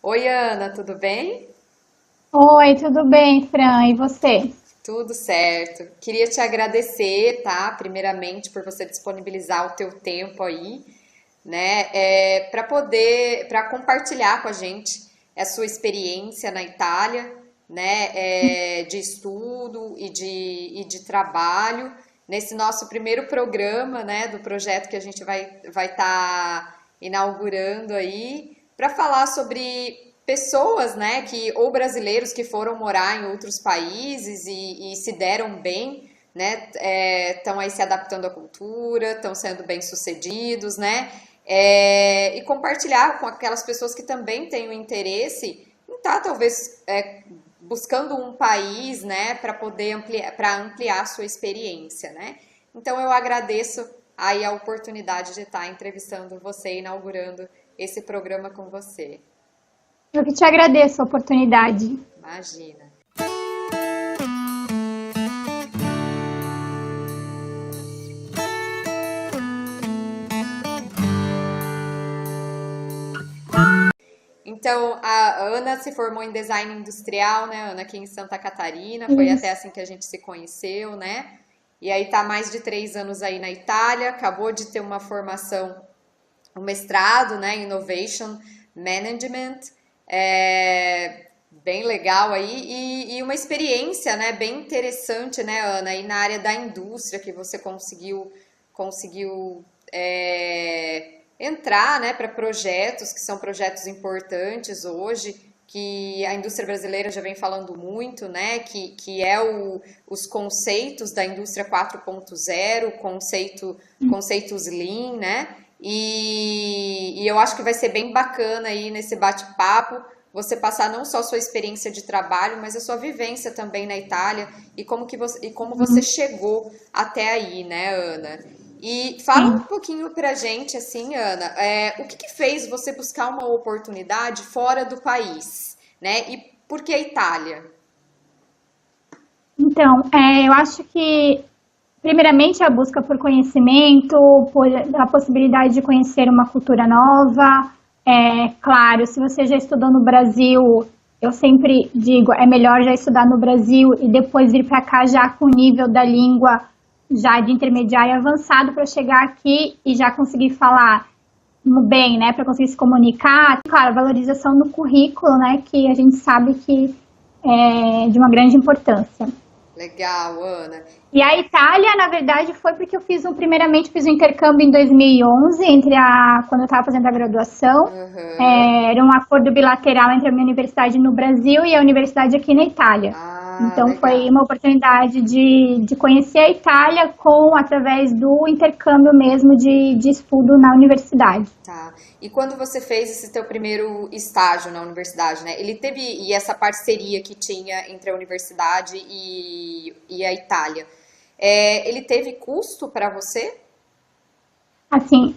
Oi, Ana, tudo bem? Oi, tudo bem, Fran? E você? Tudo certo. Queria te agradecer, tá? Primeiramente, por você disponibilizar o teu tempo aí, né? Para compartilhar com a gente a sua experiência na Itália, né? De estudo e de trabalho. Nesse nosso primeiro programa, né? Do projeto que a gente vai estar inaugurando aí, para falar sobre pessoas, né, ou brasileiros que foram morar em outros países e se deram bem, né, estão aí se adaptando à cultura, estão sendo bem-sucedidos, né, e compartilhar com aquelas pessoas que também têm o interesse em estar, talvez, buscando um país, né, para poder ampliar a sua experiência, né. Então, eu agradeço aí a oportunidade de estar entrevistando você, inaugurando esse programa com você. Eu que te agradeço a oportunidade. Imagina. Então, a Ana se formou em design industrial, né, Ana, aqui em Santa Catarina. Foi até Isso. assim que a gente se conheceu, né? E aí tá há mais de 3 anos aí na Itália. Acabou de ter uma formação, um mestrado, né, em Innovation Management. Bem legal aí. E uma experiência, né, bem interessante, né, Ana, aí na área da indústria que você conseguiu entrar, né, para projetos que são projetos importantes hoje, que a indústria brasileira já vem falando muito, né, os conceitos da indústria 4.0, conceitos Lean, né, e eu acho que vai ser bem bacana aí nesse bate-papo você passar não só a sua experiência de trabalho, mas a sua vivência também na Itália e como você Uhum. chegou até aí, né, Ana? E fala um Sim. pouquinho pra gente, assim, Ana, o que que fez você buscar uma oportunidade fora do país, né? E por que a Itália? Então, eu acho que, primeiramente, a busca por conhecimento, por a possibilidade de conhecer uma cultura nova. Claro, se você já estudou no Brasil, eu sempre digo, é melhor já estudar no Brasil e depois vir para cá já com o nível da língua já de intermediário e avançado para chegar aqui e já conseguir falar bem, né, para conseguir se comunicar. Claro, a valorização no currículo, né, que a gente sabe que é de uma grande importância. Legal, Ana. E a Itália, na verdade, foi porque eu primeiramente fiz um intercâmbio em 2011, quando eu estava fazendo a graduação. Aham. Era um acordo bilateral entre a minha universidade no Brasil e a universidade aqui na Itália. Ah, Então, foi legal. uma oportunidade de conhecer a Itália através do intercâmbio mesmo de estudo na universidade. Tá. E quando você fez esse teu primeiro estágio na universidade, né? E essa parceria que tinha entre a universidade e a Itália, ele teve custo para você? Assim,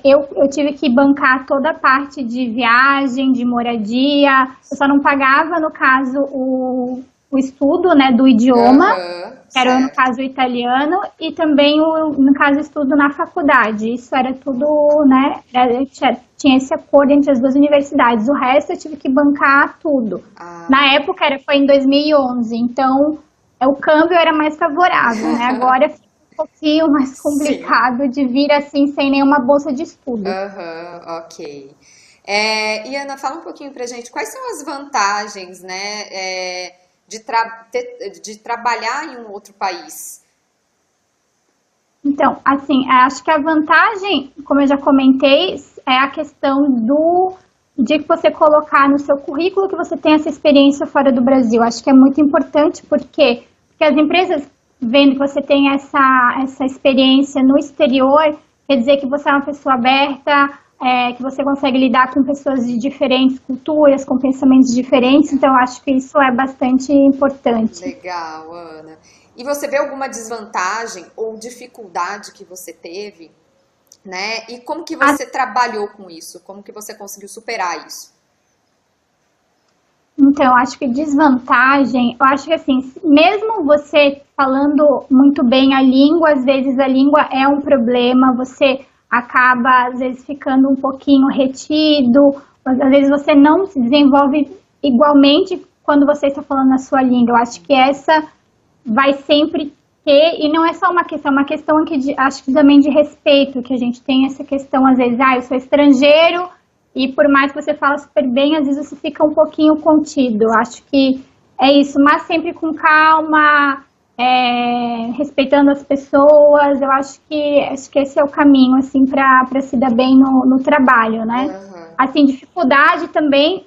eu tive que bancar toda a parte de viagem, de moradia. Eu só não pagava, no caso, o estudo, né, do idioma, Aham, que era, no certo. caso, o italiano, e também, no caso, o estudo na faculdade. Isso era tudo, né, tinha esse acordo entre as duas universidades. O resto eu tive que bancar tudo. Ah, Na época, foi em 2011, então o câmbio era mais favorável, né? Agora fica um pouquinho mais sim. complicado de vir assim sem nenhuma bolsa de estudo. Aham, ok. E Ana, fala um pouquinho pra gente, quais são as vantagens, né, de trabalhar em um outro país? Então, assim, acho que a vantagem, como eu já comentei, é a questão de você colocar no seu currículo que você tem essa experiência fora do Brasil. Acho que é muito importante porque as empresas vendo que você tem essa experiência no exterior, quer dizer que você é uma pessoa aberta, que você consegue lidar com pessoas de diferentes culturas, com pensamentos diferentes. Então, acho que isso é bastante importante. Legal, Ana. E você vê alguma desvantagem ou dificuldade que você teve, né? E como que você trabalhou com isso? Como que você conseguiu superar isso? Então, acho que desvantagem, eu acho que assim, mesmo você falando muito bem a língua, às vezes a língua é um problema, você acaba às vezes ficando um pouquinho retido, às vezes você não se desenvolve igualmente quando você está falando na sua língua. Eu acho que essa vai sempre ter, e não é só uma questão aqui acho que também de respeito, que a gente tem essa questão, às vezes, eu sou estrangeiro, e por mais que você fala super bem, às vezes você fica um pouquinho contido. Eu acho que é isso, mas sempre com calma, respeitando as pessoas. Eu acho que esse é o caminho, assim, para se dar bem no trabalho, né? Uhum. Assim, dificuldade também,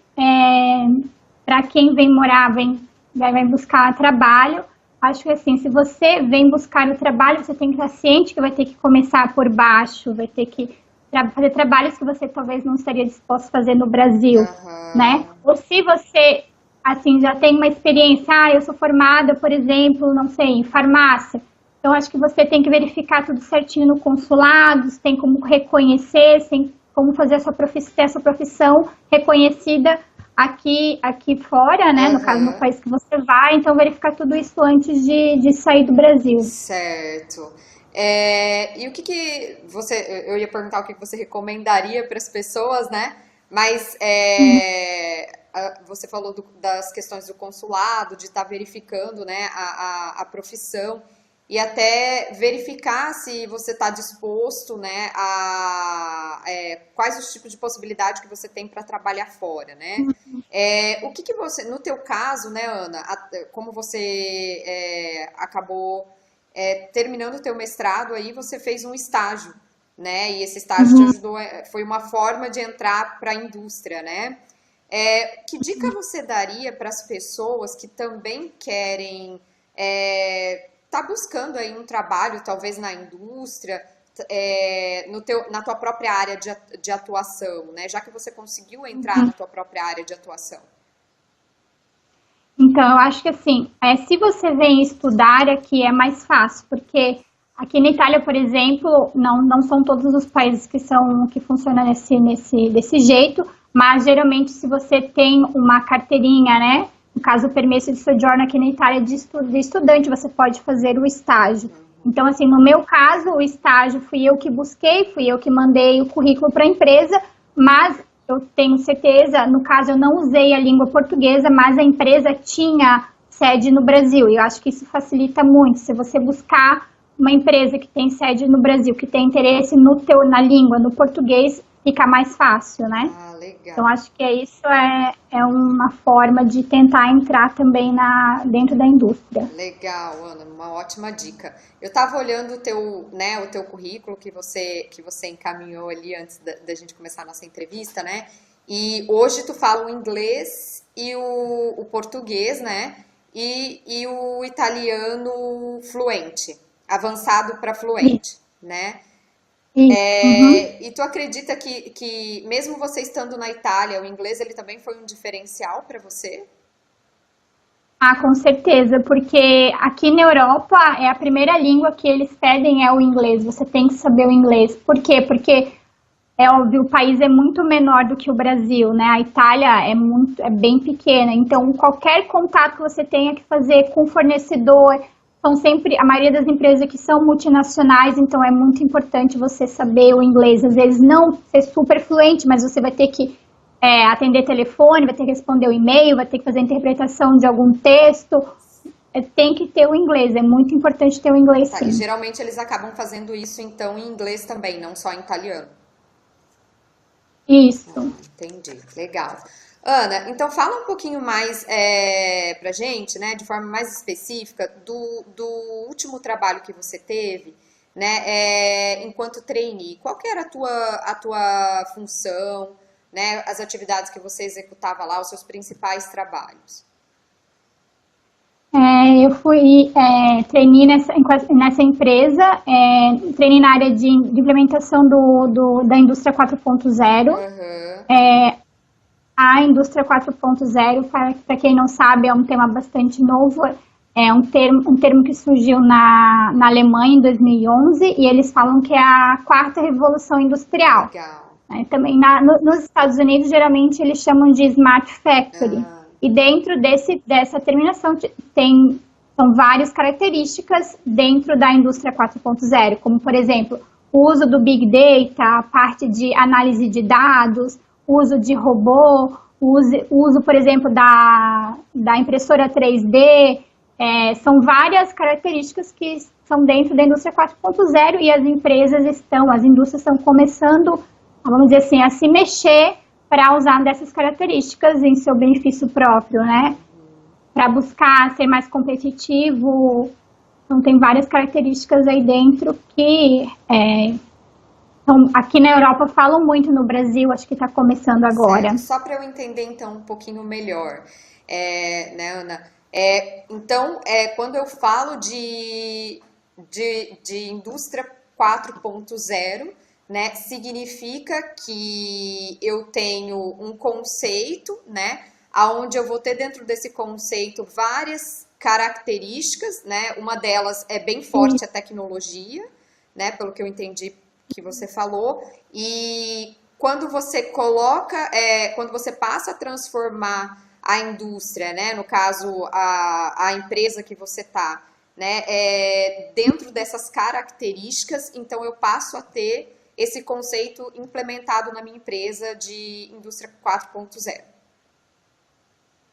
para quem vem morar, vai buscar trabalho. Acho que, assim, se você vem buscar o trabalho, você tem que estar ciente que vai ter que começar por baixo, vai ter que fazer trabalhos que você talvez não estaria disposto a fazer no Brasil, né? Ou se você, assim, já tem uma experiência, eu sou formada, por exemplo, não sei, em farmácia. Então, acho que você tem que verificar tudo certinho no consulado, tem como reconhecer, tem como fazer essa profissão reconhecida aqui fora, né? No caso, no país que você vai. Então, verificar tudo isso antes de sair do Brasil. Certo. E o que você... Eu ia perguntar o que você recomendaria para as pessoas, né? Mas você falou das questões do consulado, de estar verificando, né, a profissão. E até verificar se você está disposto, né, quais os tipos de possibilidade que você tem para trabalhar fora, né? O que você, no teu caso, né, Ana, como você acabou terminando o teu mestrado, aí você fez um estágio, né? E esse estágio te ajudou, foi uma forma de entrar para a indústria, né? Que dica você daria para as pessoas que também querem tá buscando aí um trabalho, talvez na indústria, na tua própria área de atuação, né? Já que você conseguiu entrar na tua própria área de atuação. Então, eu acho que assim, se você vem estudar aqui é mais fácil, porque aqui na Itália, por exemplo, não são todos os países que funcionam desse jeito, mas geralmente se você tem uma carteirinha, né? No caso, o permesso de soggiorno aqui na Itália de estudante, você pode fazer o estágio. Então, assim, no meu caso, o estágio fui eu que busquei, fui eu que mandei o currículo para a empresa, mas eu tenho certeza, no caso, eu não usei a língua portuguesa, mas a empresa tinha sede no Brasil. E eu acho que isso facilita muito. Se você buscar uma empresa que tem sede no Brasil, que tem interesse na língua, no português, fica mais fácil, né? Legal. Então, acho que isso é uma forma de tentar entrar também dentro da indústria. Legal, Ana, uma ótima dica. Eu estava olhando o teu currículo que você encaminhou ali antes da gente começar a nossa entrevista, né? E hoje tu fala o inglês e o português, né? E o italiano fluente, avançado para fluente, né? E tu acredita que mesmo você estando na Itália, o inglês ele também foi um diferencial para você? Com certeza, porque aqui na Europa a primeira língua que eles pedem é o inglês, você tem que saber o inglês. Por quê? Porque, é óbvio, o país é muito menor do que o Brasil, né? A Itália é bem pequena, então qualquer contato que você tenha que fazer com o fornecedor, são sempre, a maioria das empresas aqui são multinacionais, então é muito importante você saber o inglês. Às vezes não ser super fluente, mas você vai ter que atender telefone, vai ter que responder o e-mail, vai ter que fazer a interpretação de algum texto. Tem que ter o inglês, é muito importante ter o inglês, sim. E geralmente eles acabam fazendo isso, então, em inglês também, não só em italiano. Isso. Entendi, legal. Ana, então fala um pouquinho mais pra gente, né, de forma mais específica, do último trabalho que você teve, né, enquanto trainee. Qual que era a tua função, né, as atividades que você executava lá, os seus principais trabalhos? Eu fui trainee nessa empresa, trainee na área de implementação da indústria 4.0. A indústria 4.0, para quem não sabe, é um tema bastante novo, é um termo que surgiu na Alemanha em 2011, e eles falam que é a quarta revolução industrial. Legal. Também nos Estados Unidos, geralmente, eles chamam de Smart Factory. E dentro dessa terminação são várias características dentro da indústria 4.0, como, por exemplo, o uso do Big Data, a parte de análise de dados, uso de robô, uso, por exemplo, da impressora 3D, são várias características que são dentro da indústria 4.0 e as indústrias estão começando, vamos dizer assim, a se mexer para usar dessas características em seu benefício próprio, né? Para buscar ser mais competitivo. Então, tem várias características aí dentro que aqui na Europa falam muito, no Brasil acho que está começando agora. Certo. Só para eu entender então um pouquinho melhor, né, Ana? Então, quando eu falo de indústria 4.0, né, significa que eu tenho um conceito, né, aonde eu vou ter dentro desse conceito várias características, né? Uma delas é bem forte a tecnologia, né? Pelo que eu entendi que você falou. E quando você quando você passa a transformar a indústria, né? No caso, a empresa que você está, né? Dentro dessas características, então eu passo a ter esse conceito implementado na minha empresa de indústria 4.0.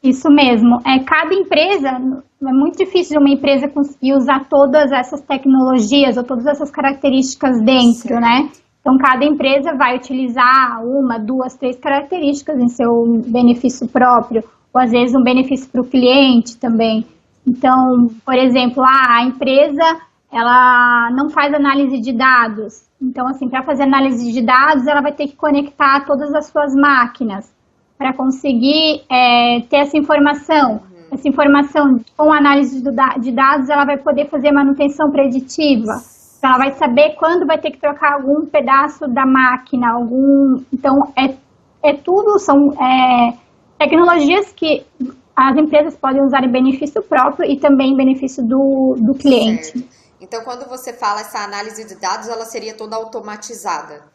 Isso mesmo. Cada empresa, é muito difícil de uma empresa conseguir usar todas essas tecnologias ou todas essas características dentro, né? Então, cada empresa vai utilizar uma, duas, três características em seu benefício próprio, ou às vezes um benefício para o cliente também. Então, por exemplo, a empresa, ela não faz análise de dados. Então, assim, para fazer análise de dados, ela vai ter que conectar todas as suas máquinas para conseguir ter essa informação. Essa informação, com análise de dados, ela vai poder fazer manutenção preditiva. Então, ela vai saber quando vai ter que trocar algum pedaço da máquina, Então, tudo, são tecnologias que as empresas podem usar em benefício próprio e também em benefício do cliente. Certo. Então, quando você fala essa análise de dados, ela seria toda automatizada?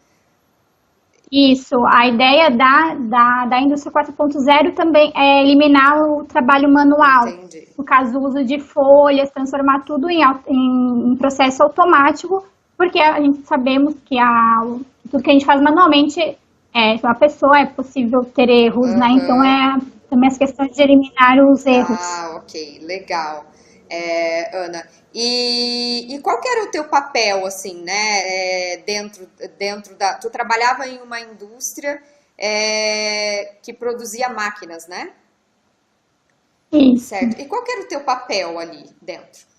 Isso, a ideia da indústria 4.0 também é eliminar o trabalho manual. Entendi. No caso, o uso de folhas, transformar tudo em processo automático, porque a gente sabemos que tudo que a gente faz manualmente, uma pessoa, é possível ter erros, né? Então, também as questões de eliminar os erros. Ah, ok, legal. Ana, e qual que era o teu papel, assim, né, dentro tu trabalhava em uma indústria que produzia máquinas, né? Isso. Certo. E qual que era o teu papel ali dentro?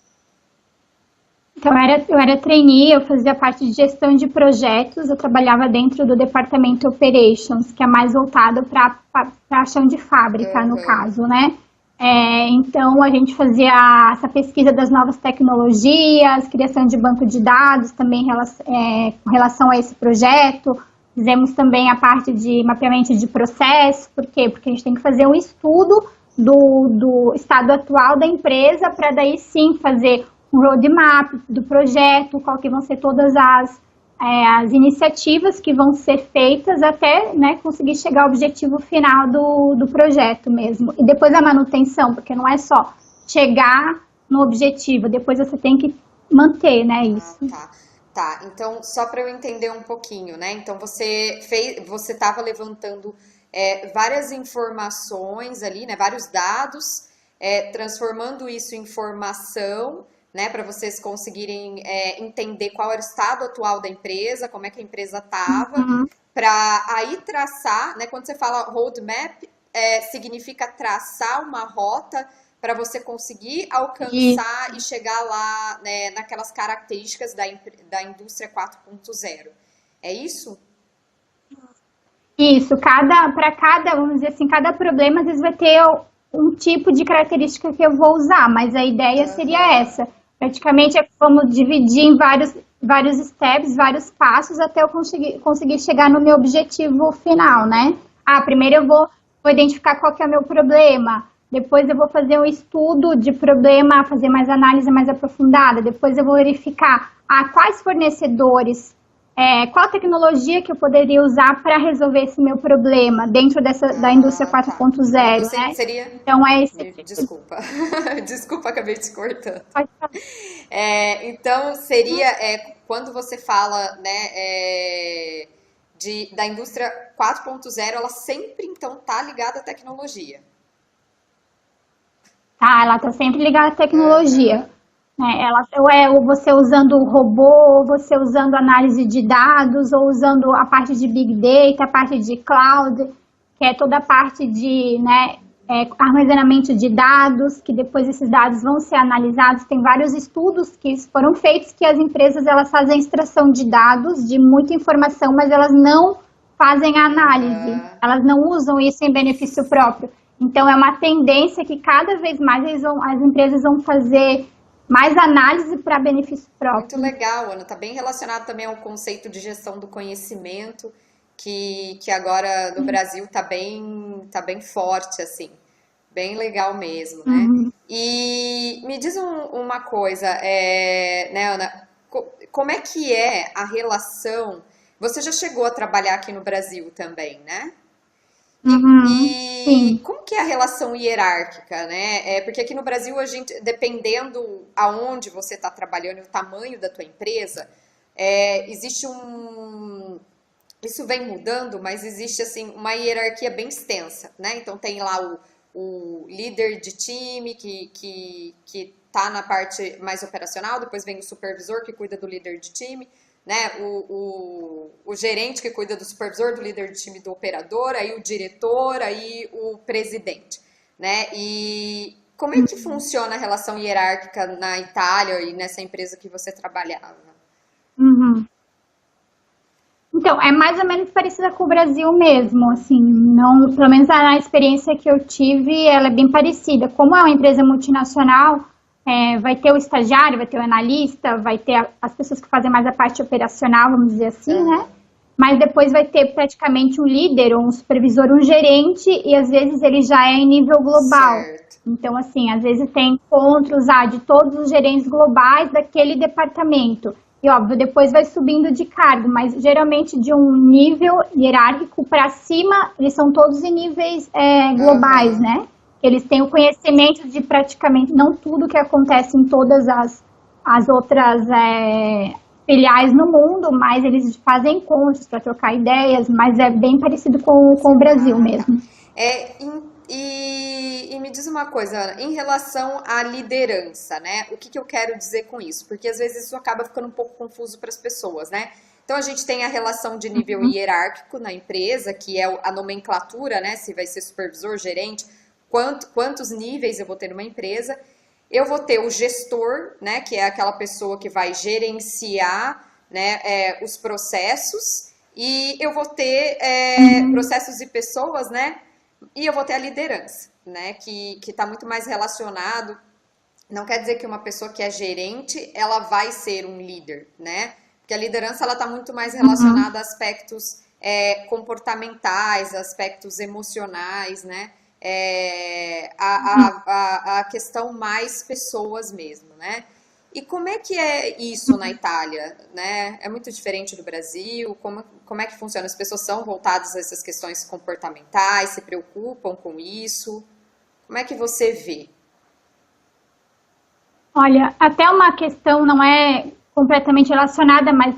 Então, eu era trainee, eu fazia parte de gestão de projetos, eu trabalhava dentro do departamento Operations, que é mais voltado para chão de fábrica, no caso, né? Então, a gente fazia essa pesquisa das novas tecnologias, criação de banco de dados também com relação a esse projeto. Fizemos também a parte de mapeamento de processo. Por quê? Porque a gente tem que fazer um estudo do estado atual da empresa para daí sim fazer um roadmap do projeto, qual que vão ser todas as iniciativas que vão ser feitas até, né, conseguir chegar ao objetivo final do projeto mesmo. E depois a manutenção, porque não é só chegar no objetivo, depois você tem que manter, né, isso. Tá. Então, só para eu entender um pouquinho, né? Então, você estava levantando várias informações ali, né, vários dados, transformando isso em informação, né, para vocês conseguirem entender qual era o estado atual da empresa, como é que a empresa estava, para aí traçar, né, quando você fala roadmap, significa traçar uma rota para você conseguir alcançar e chegar lá, né, naquelas características da indústria 4.0. É isso? Isso, vamos dizer assim, cada problema às vezes vai ter um tipo de característica que eu vou usar, mas a ideia seria essa. Praticamente é como dividir em vários steps, vários passos, até eu conseguir chegar no meu objetivo final, né? Primeiro eu vou identificar qual que é o meu problema, depois eu vou fazer um estudo de problema, fazer mais análise mais aprofundada, depois eu vou verificar quais fornecedores, qual tecnologia que eu poderia usar para resolver esse meu problema dentro da indústria 4.0, né? Então, Desculpa. Desculpa, acabei te cortando. Então, seria quando você fala, né, da indústria 4.0, ela sempre, então, tá ligada à tecnologia. Tá, ela está sempre ligada à tecnologia. Né? Ou é você usando o robô, ou você usando análise de dados, ou usando a parte de Big Data, a parte de Cloud, que é toda a parte de, né, armazenamento de dados, que depois esses dados vão ser analisados. Tem vários estudos que foram feitos que as empresas elas fazem extração de dados, de muita informação, mas elas não fazem a análise, elas não usam isso em benefício próprio. Então, é uma tendência que cada vez mais as empresas vão fazer mais análise para benefício próprio. Muito legal, Ana. Está bem relacionado também ao conceito de gestão do conhecimento, que agora no Brasil tá bem forte, assim. Bem legal mesmo, né? E me diz uma coisa, né, Ana? Como é que é a relação... Você já chegou a trabalhar aqui no Brasil também, né? E como que é a relação hierárquica, né? Porque aqui no Brasil, a gente, dependendo aonde você está trabalhando e o tamanho da tua empresa, existe isso vem mudando, mas existe assim uma hierarquia bem extensa, né? Então tem lá o líder de time que está na parte mais operacional, depois vem o supervisor que cuida do líder de time, né, o gerente que cuida do supervisor, do líder de time, do operador, aí o diretor, aí o presidente, né? E como é que funciona a relação hierárquica na Itália e nessa empresa que você trabalhava? Então, é mais ou menos parecida com o Brasil mesmo, assim, não, pelo menos na experiência que eu tive, ela é bem parecida. Como é uma empresa multinacional, vai ter o estagiário, vai ter o analista, vai ter as pessoas que fazem mais a parte operacional, vamos dizer assim, né? Mas depois vai ter praticamente um líder, ou um supervisor, um gerente, e às vezes ele já é em nível global. Certo. Então, assim, às vezes tem encontros de todos os gerentes globais daquele departamento. E, óbvio, depois vai subindo de cargo, mas geralmente de um nível hierárquico para cima, eles são todos em níveis globais, né? Eles têm o conhecimento de praticamente, não tudo que acontece em todas as outras filiais no mundo, mas eles fazem encontros para trocar ideias, mas é bem parecido com o Brasil mesmo. E me diz uma coisa, Ana, em relação à liderança, né? O que eu quero dizer com isso? Porque às vezes isso acaba ficando um pouco confuso para as pessoas, né? Então a gente tem a relação de nível hierárquico na empresa, que é a nomenclatura, né? Se vai ser supervisor, gerente, quantos níveis eu vou ter numa empresa. Eu vou ter o gestor, né? Que é aquela pessoa que vai gerenciar, né, os processos. E eu vou ter processos e pessoas, né? E eu vou ter a liderança, né? Que está muito mais relacionado. Não quer dizer que uma pessoa que é gerente, ela vai ser um líder, né? Porque a liderança, ela está muito mais relacionada a aspectos comportamentais, aspectos emocionais, né? A questão mais pessoas mesmo, né? E como é que é isso na Itália, né? É muito diferente do Brasil? Como é que funciona? As pessoas são voltadas a essas questões comportamentais, se preocupam com isso? Como é que você vê? Olha, até uma questão não é completamente relacionada, mas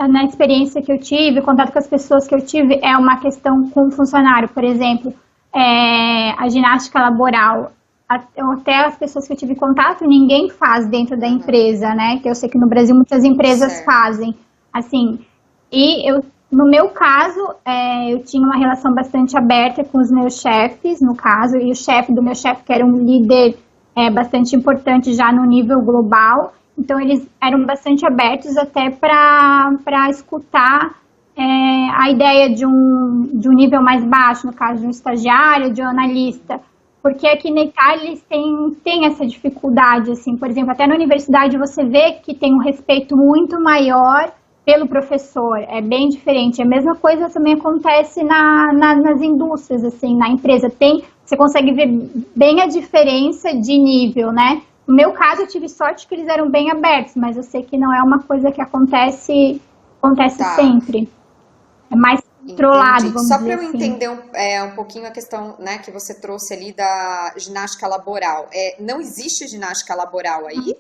na experiência que eu tive, contato com as pessoas que eu tive, é uma questão com o funcionário, por exemplo, a ginástica laboral. Até as pessoas que eu tive contato, ninguém faz dentro da empresa, né? Que eu sei que no Brasil muitas empresas fazem, assim. E no meu caso, eu tinha uma relação bastante aberta com os meus chefes, no caso, e o chefe do meu chefe, que era um líder bastante importante já no nível global. Então, eles eram bastante abertos até para escutar a ideia de um nível mais baixo, no caso de um estagiário, de um analista. Porque aqui na Itália eles têm essa dificuldade, assim, por exemplo, até na universidade você vê que tem um respeito muito maior pelo professor, é bem diferente. A mesma coisa também acontece nas indústrias, assim, na empresa. Você consegue ver bem a diferença de nível, né? No meu caso, eu tive sorte que eles eram bem abertos, mas eu sei que não é uma coisa que acontece sempre. É mais controlado, vamos Só dizer para eu assim. entender um pouquinho a questão, né, que você trouxe ali da ginástica laboral. Não existe ginástica laboral aí?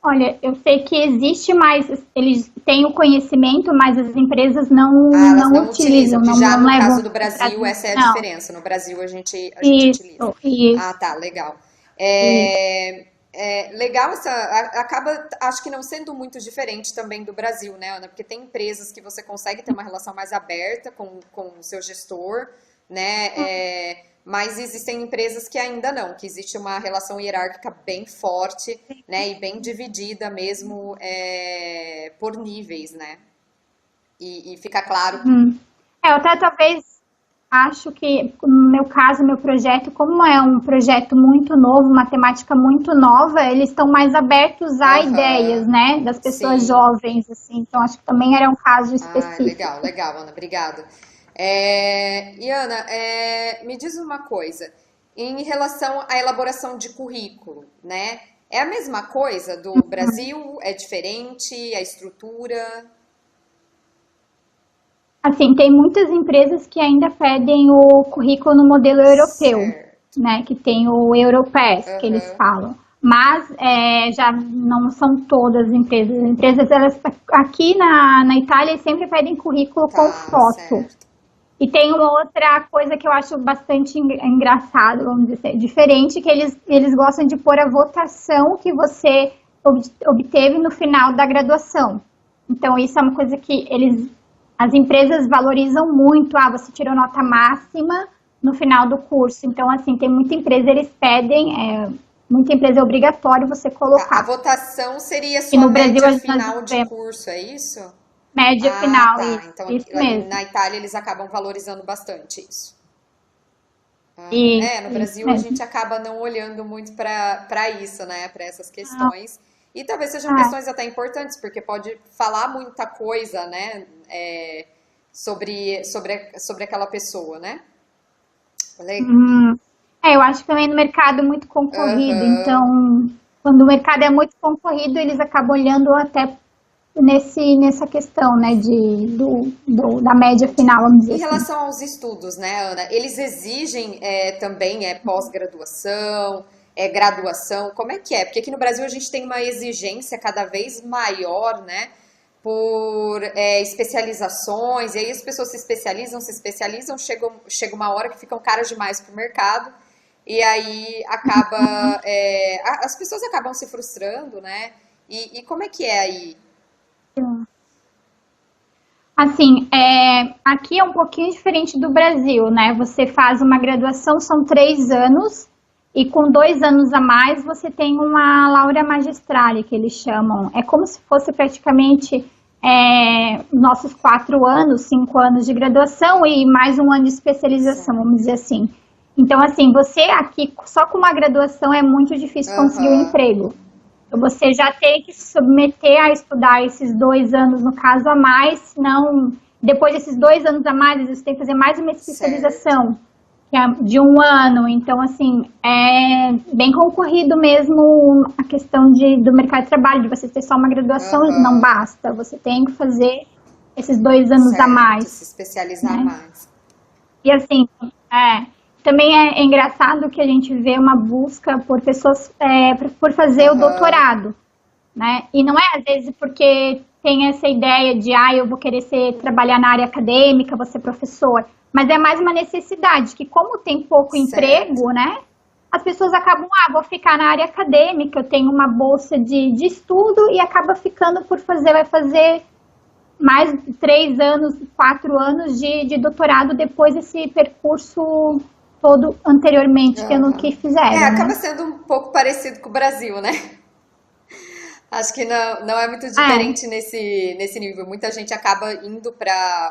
Olha, eu sei que existe mais, eles têm o conhecimento, mas as empresas não, Ah, elas não não utilizam, utilizam, que não, já não no levam caso do para o Brasil, Brasil. essa é a Não, diferença. No Brasil a gente utiliza. isso, Ah, tá, legal. isso. Legal acaba, acho que não sendo muito diferente também do Brasil, né, Ana? Porque tem empresas que você consegue ter uma relação mais aberta com o seu gestor, né? Mas existem empresas que ainda não, que existe uma relação hierárquica bem forte, né? E bem dividida mesmo, por níveis, né? E fica claro. Uhum. Eu até talvez acho que, no meu caso, meu projeto, como é um projeto muito novo, uma temática muito nova, eles estão mais abertos a ideias, Aham, né, das pessoas sim. jovens, assim. Então, acho que também era um caso Ah, legal, específico. legal, Ana, obrigada. E Ana, me diz uma coisa, em relação à elaboração de currículo, né? É a mesma coisa do Brasil? É diferente a estrutura? Assim, tem muitas empresas que ainda pedem o currículo no modelo europeu, Certo. né, que tem o Europass, que eles Aham. falam. Mas já não são todas as empresas. As empresas, elas, aqui na Itália, sempre pedem currículo com Tá, foto. certo. E tem uma outra coisa que eu acho bastante engraçado, vamos dizer, diferente, que eles gostam de pôr a votação que você obteve no final da graduação. Então, isso é uma coisa que as empresas valorizam muito. Ah, você tirou nota máxima no final do curso. Então, assim, tem muita empresa, eles pedem, muita empresa é obrigatório você Tá, a colocar. votação seria E sua no Brasil, média nós final de vemos curso, é isso? média Ah, final, tá. Então isso mesmo. na Itália eles acabam valorizando bastante isso. No Isso Brasil a mesmo. gente acaba não olhando muito para isso, né? Para essas Ah, questões. E talvez sejam ah, questões até importantes, porque pode falar muita coisa, né? Sobre aquela pessoa, né? Hum, eu acho que também no mercado muito concorrido, então, Aham. quando o mercado é muito concorrido, eles acabam olhando até nessa questão, né, da média Entendi. final, vamos dizer Em assim. relação aos estudos, né, Ana? Eles exigem também pós-graduação, graduação, como é que é? Porque aqui no Brasil a gente tem uma exigência cada vez maior, né, por especializações, e aí as pessoas se especializam, chega uma hora que ficam caras demais para o mercado, e aí as pessoas acabam se frustrando, né? E como é que é aí? Assim, aqui é um pouquinho diferente do Brasil, né? Você faz uma graduação, são 3 anos, e com 2 anos a mais você tem uma laurea magistrale, que eles chamam. É como se fosse praticamente nossos 4 anos, 5 anos de graduação e mais um ano de especialização, vamos dizer assim. Então, assim, você aqui, só com uma graduação é muito difícil conseguir um Aham, emprego. Você já tem que se submeter a estudar esses 2 anos, no caso, a mais, senão, depois desses 2 anos a mais, você tem que fazer mais uma certo. especialização, que é de 1 ano. Então, assim, é bem concorrido mesmo a questão do mercado de trabalho, de você ter só uma graduação, não Aham, basta, você tem que fazer esses 2 anos a certo. Se mais, especializar né? mais. E assim, também é engraçado que a gente vê uma busca por pessoas por fazer o Aham, doutorado, né? E não é às vezes porque tem essa ideia de, eu vou querer trabalhar na área acadêmica, vou ser professor, mas é mais uma necessidade, que como tem pouco certo. emprego, né? As pessoas acabam, vou ficar na área acadêmica, eu tenho uma bolsa de estudo e acaba ficando por fazer, vai fazer mais 3 anos, 4 anos de doutorado depois desse percurso todo anteriormente que Aham. fizeram, Acaba né? sendo um pouco parecido com o Brasil, né? Acho que não é muito É, diferente nesse nível. Muita gente acaba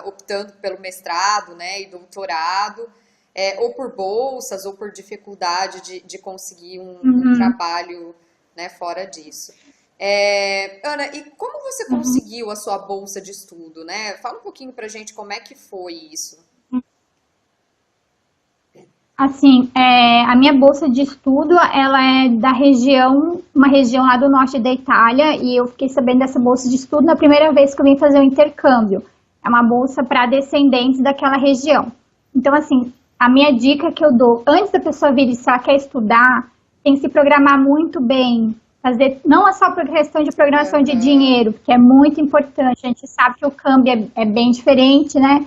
optando pelo mestrado, né, e doutorado, ou por bolsas, ou por dificuldade de conseguir um uhum, trabalho, né, fora disso. Ana, e como você uhum. conseguiu a sua bolsa de estudo, né? Fala um pouquinho pra gente como é que foi isso. Assim, a minha bolsa de estudo, ela é da região, uma região lá do norte da Itália, e eu fiquei sabendo dessa bolsa de estudo na primeira vez que eu vim fazer o intercâmbio. É uma bolsa para descendentes daquela região. Então, assim, a minha dica que eu dou, antes da pessoa vir e se ela quer estudar, tem que se programar muito bem, fazer, não é só por questão de programação de Aham. dinheiro, que é muito importante, a gente sabe que o câmbio é bem diferente, né?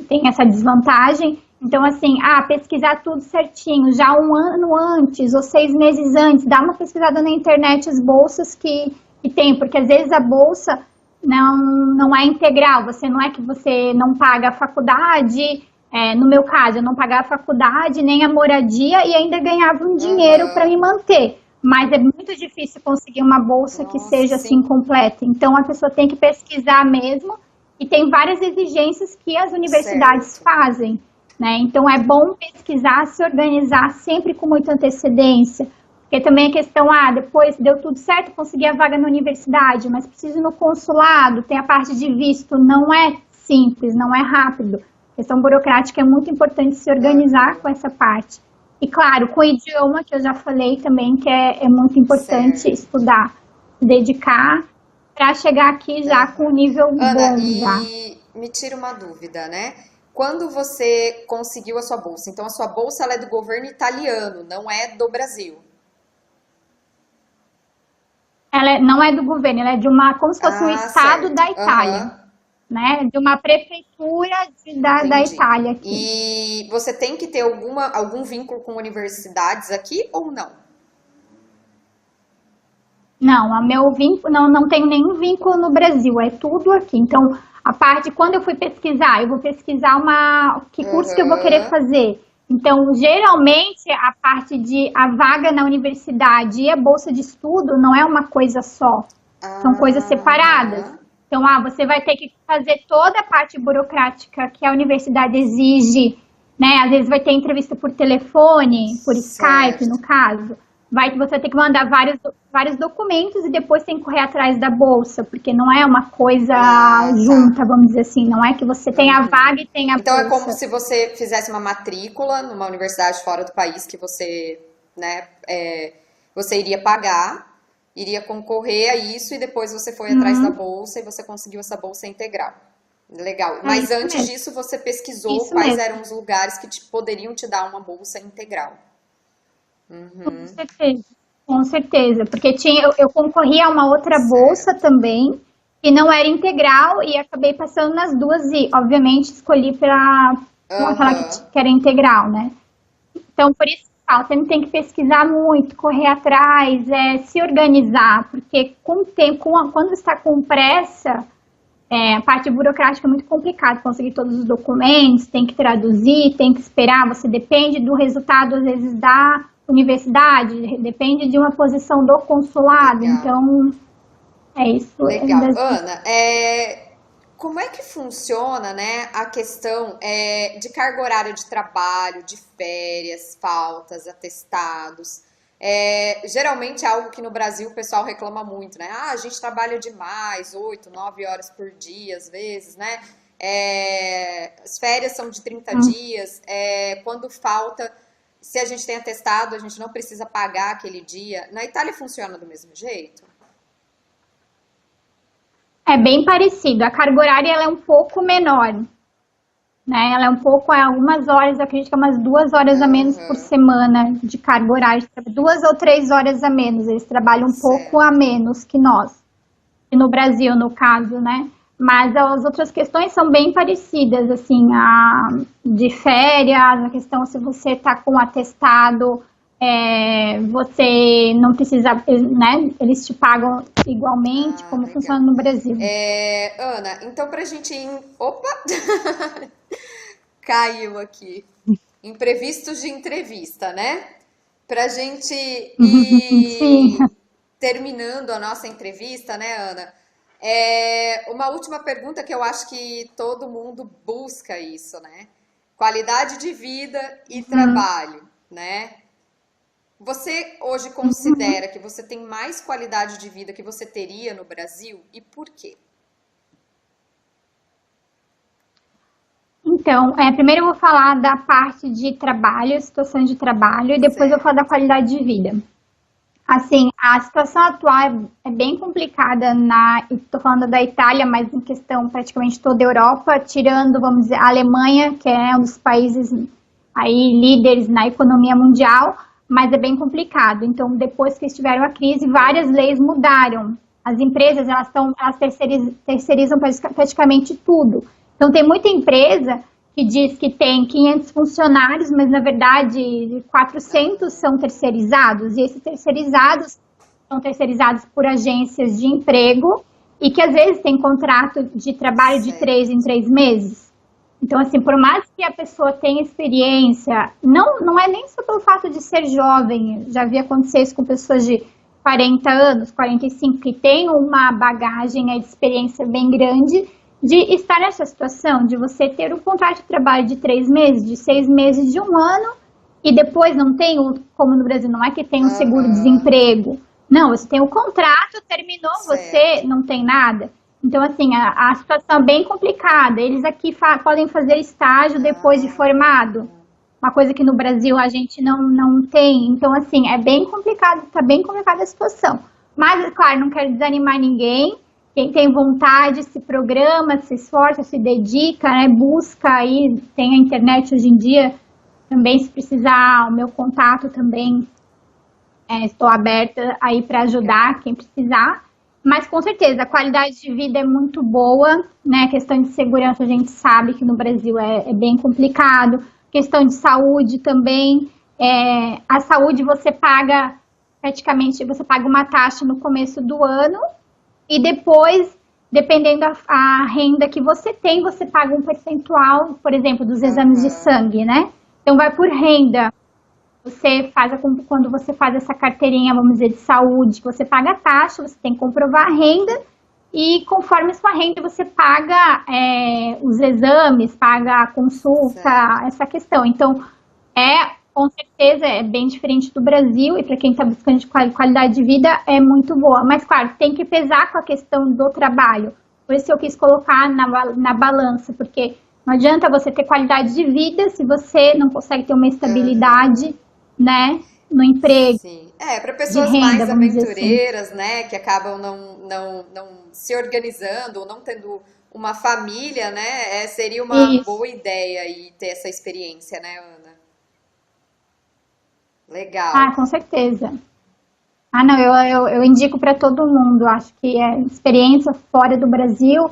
Tem essa desvantagem. Então, assim, pesquisar tudo certinho, já um ano antes ou 6 meses antes, dá uma pesquisada na internet as bolsas que tem, porque às vezes a bolsa não é integral, você não é que você não paga a faculdade, no meu caso, eu não pagava a faculdade, nem a moradia e ainda ganhava um dinheiro para Aham. me manter. Mas é muito difícil conseguir uma bolsa que Nossa, seja assim sim. completa. Então a pessoa tem que pesquisar mesmo e tem várias exigências que as universidades Certo. fazem, né? Então é bom pesquisar, se organizar sempre com muita antecedência, porque também a questão, depois deu tudo certo, consegui a vaga na universidade, mas preciso ir no consulado, tem a parte de visto, não é simples, não é rápido. A questão burocrática é muito importante se organizar Aham. com essa parte. E claro, com o idioma, que eu já falei também, que é muito importante Certo. estudar, se dedicar, para chegar aqui já com um Aham. nível Ana, bom já. e me tira uma dúvida, né? Quando você conseguiu a sua bolsa, então a sua bolsa ela é do governo italiano, não é do Brasil. Ela não é do governo, ela é de como se fosse um Ah, estado certo. da Itália, Aham, né? De uma prefeitura da entendi. Itália aqui. E você tem que ter algum vínculo com universidades aqui ou não? Não, a meu vínculo, não tenho nenhum vínculo no Brasil, é tudo aqui. Então, a parte, quando eu fui pesquisar, eu vou pesquisar que curso que eu vou querer Aham. fazer. Então, geralmente, a parte de a vaga na universidade e a bolsa de estudo não é uma coisa só, são coisas separadas. Aham. Então, você vai ter que fazer toda a parte burocrática que a universidade exige, né? Às vezes vai ter entrevista por telefone, por Skype, no Certo. caso. Você vai ter que mandar vários documentos e depois tem que correr atrás da bolsa, porque não é uma coisa Ah, tá. junta, vamos dizer assim. Não é que você tem a Uhum. vaga e tem a Então é como bolsa. se você fizesse uma matrícula numa universidade fora do país que você, né, você iria pagar, iria concorrer a isso e depois você foi atrás da Uhum, bolsa e você conseguiu essa bolsa integral. Legal. é Mas isso antes mesmo. disso você pesquisou Isso quais mesmo. eram os lugares que poderiam te dar uma bolsa integral. Com Uhum. certeza, com certeza, porque eu concorri a uma outra bolsa Certo. também, que não era integral, e acabei passando nas duas, e obviamente escolhi para aquela Aham. que era integral, né? Então, por isso que eu falo, você não tem que pesquisar muito, correr atrás, se organizar, porque com o tempo, quando você está com pressa, a parte burocrática é muito complicada, conseguir todos os documentos, tem que traduzir, tem que esperar, você depende do resultado, às vezes, da universidade, depende de uma posição do consulado, Legal. então é isso. Legal. Ana, como é que funciona, né, a questão de carga horária de trabalho, de férias, faltas, atestados? Geralmente é algo que no Brasil o pessoal reclama muito, né? Ah, a gente trabalha demais, 8, 9 horas por dia, às vezes, né? As férias são de 30 dias. Quando falta, se a gente tem atestado, a gente não precisa pagar aquele dia. Na Itália funciona do mesmo jeito? É bem parecido, a carga horária ela é um pouco menor, né? Ela é um pouco, algumas horas, eu acredito que é umas 2 horas a menos por Aham, semana de carga horária, 2 ou 3 horas a menos, eles trabalham um pouco a certo. menos que nós, e no Brasil, no caso, né? Mas as outras questões são bem parecidas, assim, de férias, a questão se você está com atestado, você não precisa, né? Eles te pagam igualmente, Ah, como funciona legal. no Brasil. Ana, então pra gente ir. Opa! Caiu aqui. Imprevistos de entrevista, né? Pra gente Sim. ir terminando a nossa entrevista, né, Ana? Uma última pergunta que eu acho que todo mundo busca isso, né? Qualidade de vida e trabalho, né? Você hoje considera que você tem mais qualidade de vida que você teria no Brasil e por quê? Então, primeiro eu vou falar da parte de trabalho, situação de trabalho, e depois eu vou falar da Certo. qualidade de vida. Assim, a situação atual é bem complicada estou falando da Itália, mas em questão praticamente toda a Europa, tirando, vamos dizer, a Alemanha, que é um dos países aí líderes na economia mundial, mas é bem complicado. Então, depois que eles tiveram a crise, várias leis mudaram. As empresas, elas terceirizam praticamente tudo. Então, tem muita empresa que diz que tem 500 funcionários, mas, na verdade, 400 são terceirizados. E esses terceirizados são terceirizados por agências de emprego e que, às vezes, tem contrato de trabalho de 3 em 3 meses. Então, assim, por mais que a pessoa tenha experiência, não é nem só pelo fato de ser jovem, já vi acontecer isso com pessoas de 40 anos, 45, que têm uma bagagem de experiência bem grande, de estar nessa situação, de você ter um contrato de trabalho de 3 meses, de 6 meses, de 1 ano, e depois não tem, como no Brasil, não é que tem um seguro-desemprego. Não, você tem o contrato, terminou, você não tem nada. Então, assim, a situação é bem complicada. Eles aqui podem fazer estágio depois de formado, uma coisa que no Brasil a gente não tem. Então, assim, é bem complicado, está bem complicada a situação. Mas, claro, não quero desanimar ninguém. Quem tem vontade se programa, se esforça, se dedica, né? Busca aí, tem a internet hoje em dia. Também, se precisar, o meu contato também, estou aberta aí para ajudar quem precisar. Mas, com certeza, a qualidade de vida é muito boa, né? A questão de segurança, a gente sabe que no Brasil é bem complicado. Questão de saúde também. A saúde você paga, praticamente, você paga uma taxa no começo do ano e depois, dependendo da renda que você tem, você paga um percentual, por exemplo, dos exames de sangue, né? Então, vai por renda. Quando você faz essa carteirinha, vamos dizer, de saúde, você paga a taxa, você tem que comprovar a renda e conforme sua renda você paga os exames, paga a consulta, essa questão. Então, com certeza, é bem diferente do Brasil e para quem está buscando de qualidade de vida é muito boa. Mas, claro, tem que pesar com a questão do trabalho. Por isso eu quis colocar na balança, porque não adianta você ter qualidade de vida se você não consegue ter uma estabilidade, né, no emprego. Sim. Para pessoas renda, mais assim. aventureiras, né, que acabam não se organizando ou não tendo uma família, né, seria uma boa ideia aí ter essa experiência, né, Ana? Legal. Ah, com certeza. Ah, não, eu indico para todo mundo. Acho que experiência fora do Brasil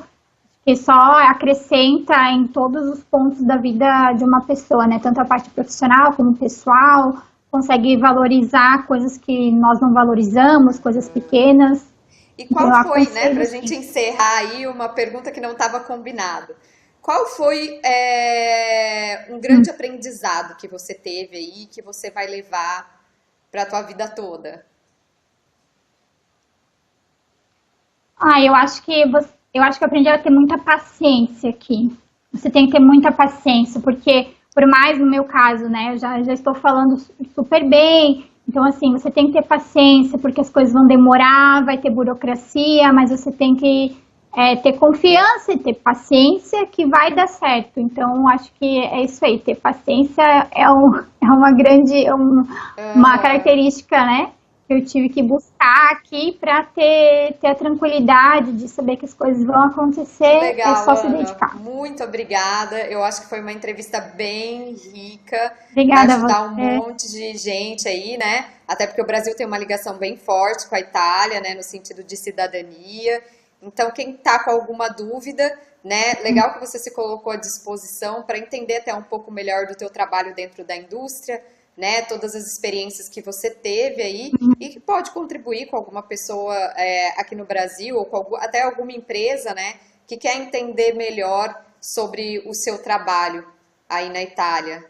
que só acrescenta em todos os pontos da vida de uma pessoa, né? Tanto a parte profissional como pessoal, consegue valorizar coisas que nós não valorizamos, coisas pequenas. E qual foi, né, para a gente encerrar aí, uma pergunta que não estava combinado. Qual foi um grande aprendizado que você teve aí, que você vai levar para a tua vida toda? Eu acho que eu aprendi a ter muita paciência aqui. Você tem que ter muita paciência, porque por mais no meu caso, né, eu já estou falando super bem. Então, assim, você tem que ter paciência, porque as coisas vão demorar, vai ter burocracia, mas você tem que ter confiança e ter paciência que vai dar certo. Então, acho que é isso aí, ter paciência é uma característica, né, que eu tive que buscar aqui para ter a tranquilidade de saber que as coisas vão acontecer. Legal, é só Ana, se dedicar. muito obrigada. Eu acho que foi uma entrevista bem rica, Obrigada vai a ajudar um você. monte de gente aí, né? Até porque o Brasil tem uma ligação bem forte com a Itália, né, no sentido de cidadania. Então, quem tá com alguma dúvida, né, legal que você se colocou à disposição para entender até um pouco melhor do teu trabalho dentro da indústria, né, todas as experiências que você teve aí e que pode contribuir com alguma pessoa aqui no Brasil ou com até alguma empresa, né, que quer entender melhor sobre o seu trabalho aí na Itália,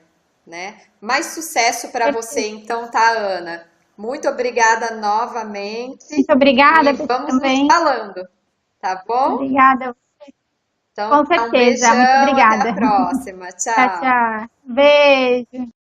né? Mais sucesso para você então, tá, Ana? Muito obrigada novamente Muito obrigada e vamos nos também. falando, tá bom? Obrigada. Então, Com tá, um certeza. Muito beijão, até a obrigada. próxima. Tchau, Tchau. tchau. Beijo.